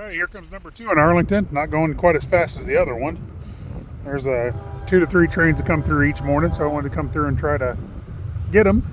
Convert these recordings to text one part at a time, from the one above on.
All right, here comes number 2 in Arlington. Not going quite as fast as the other one. There's 2 to 3 trains that come through each morning, so I wanted to come through and try to get them.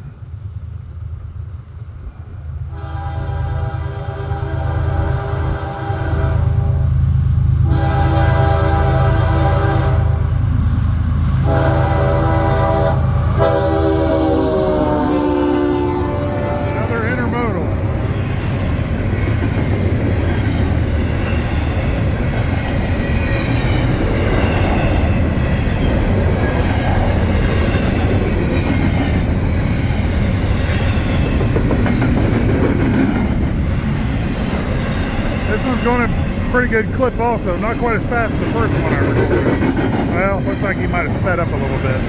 This one's going at a pretty good clip also, not quite as fast as the first one I recorded. Well, looks like he might have sped up a little bit.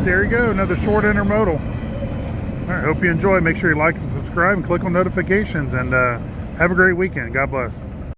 There you go, another short intermodal. All right, hope you enjoy. Make sure you like and subscribe and click on notifications, and have a great weekend. God bless.